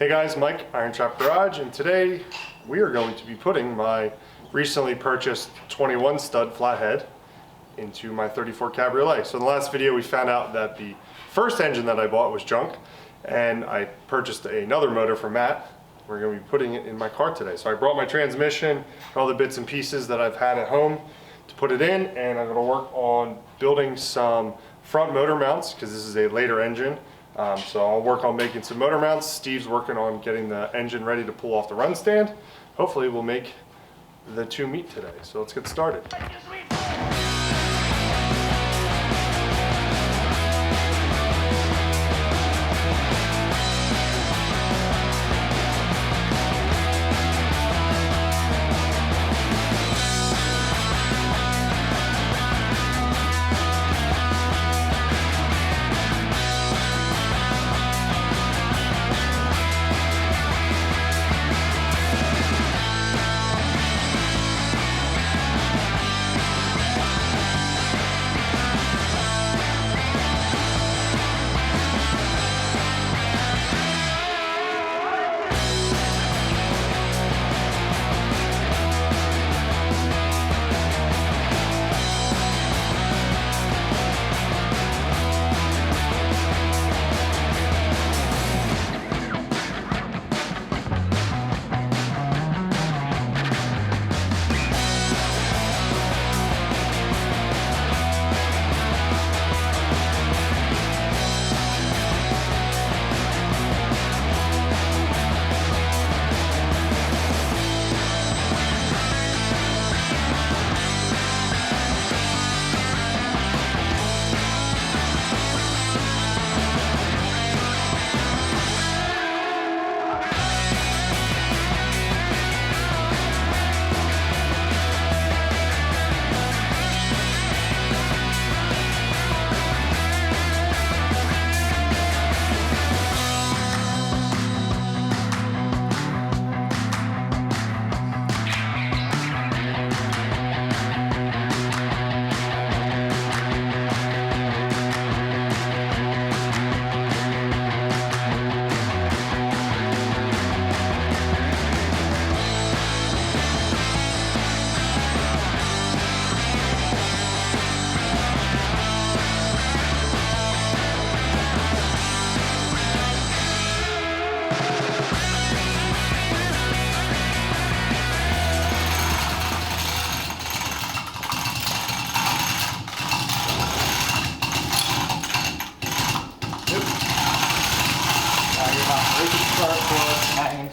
Hey guys, Mike, IronTrap Garage, and today we are going to be putting my recently purchased 21 stud flathead into my 34 Cabriolet. So in the last video we found out that the first engine that I bought was junk, and I purchased another motor from Matt. We're going to be putting it in my car today. So I brought my transmission, all the bits and pieces that I've had at home to put it in, and I'm going to work on building some front motor mounts because this is a later engine. So I'll work on making some motor mounts. Steve's working on getting the engine ready to pull off the run stand. Hopefully we'll make the two meet today. So let's get started.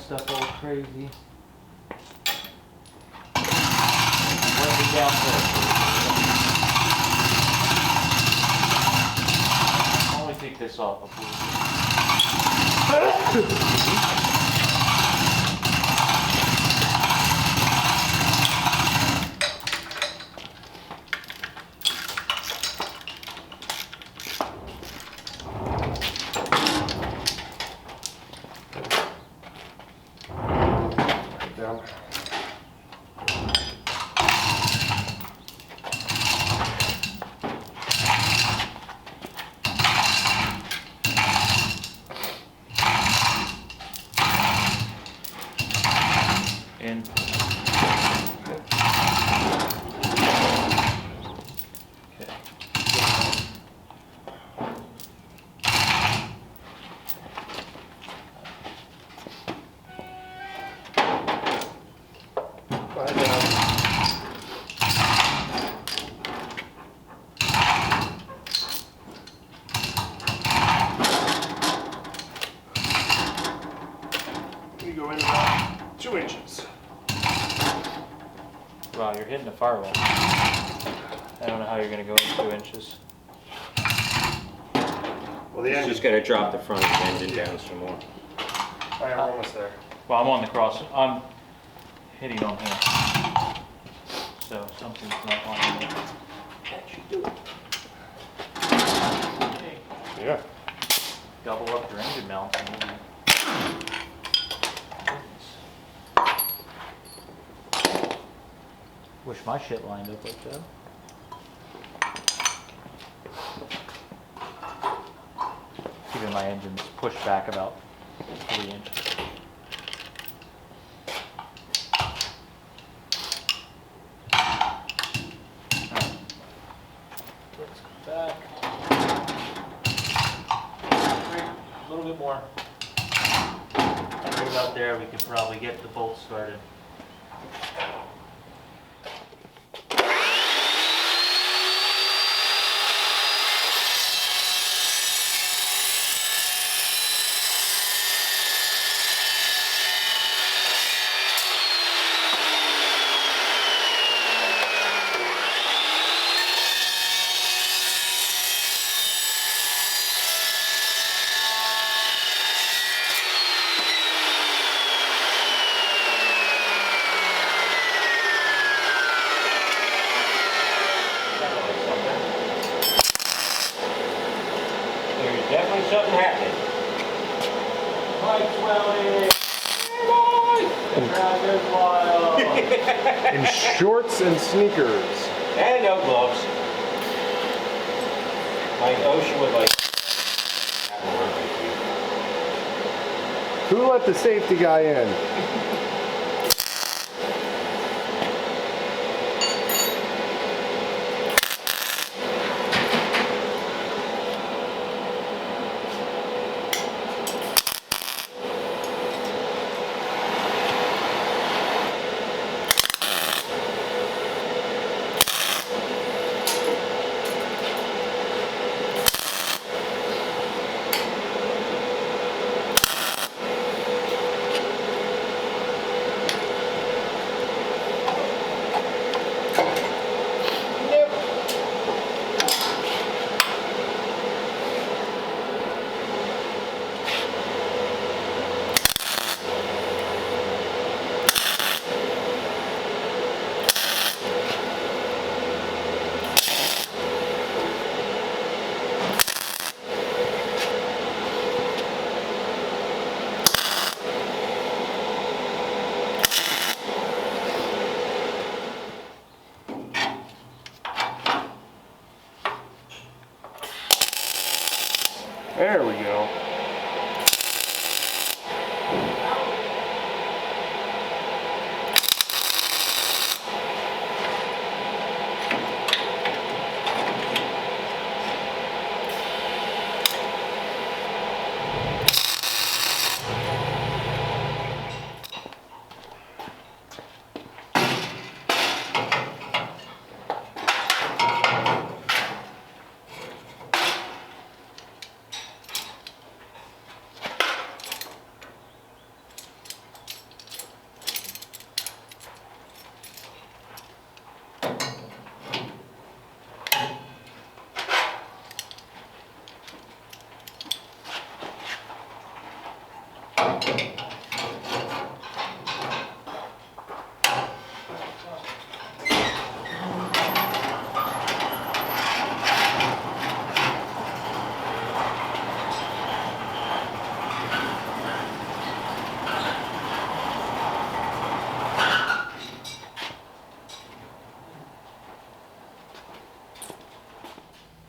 Stuff all crazy. Let me down first. I'll only take this off before. Down. In. Okay. We go in about 2 inches. Wow, you're hitting the firewall. I don't know how you're going to go in 2 inches. Well, the It's engine. just got to drop the front of the engine down some more. I am almost there. Well, I'm on the cross. I'm hitting on here. So something's not on here. That should do it. Okay. Yeah. Double up your engine mount. And maybe. Wish my shit lined up like that. Keeping my engines pushed back about 3-inch. Let's go back. A little bit more. Right about there, we can probably get the bolt started. There's definitely something happening. Pipe swelling! The track is wild! In shorts and sneakers. And no gloves. Like OSHA would like. Who let the safety guy in? There we go.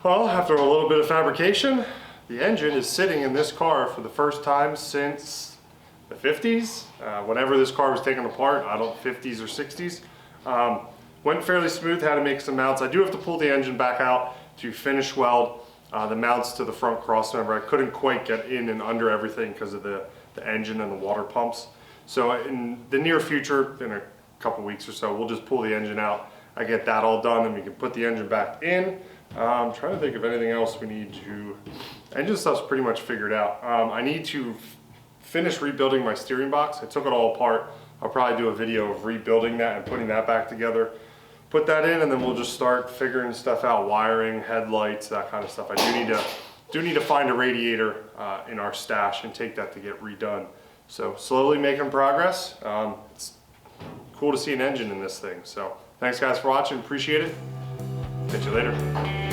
Well, after a little bit of fabrication, the engine is sitting in this car for the first time since the 50s. Whenever this car was taken apart, I don't 50s or 60s. Went fairly smooth, had to make some mounts. I do have to pull the engine back out to finish weld the mounts to the front cross member. I couldn't quite get in and under everything because of the engine and the water pumps. So in the near future, in a couple weeks or so, we'll just pull the engine out. I get that all done and we can put the engine back in. I'm trying to think of anything else we need to, engine stuff's pretty much figured out. I need to finish rebuilding my steering box. I took it all apart. I'll probably do a video of rebuilding that and putting that back together. Put that in and then we'll just start figuring stuff out, wiring, headlights, that kind of stuff. I do need to find a radiator in our stash and take that to get redone. So slowly making progress. It's cool to see an engine in this thing. So thanks guys for watching, appreciate it. Catch you later.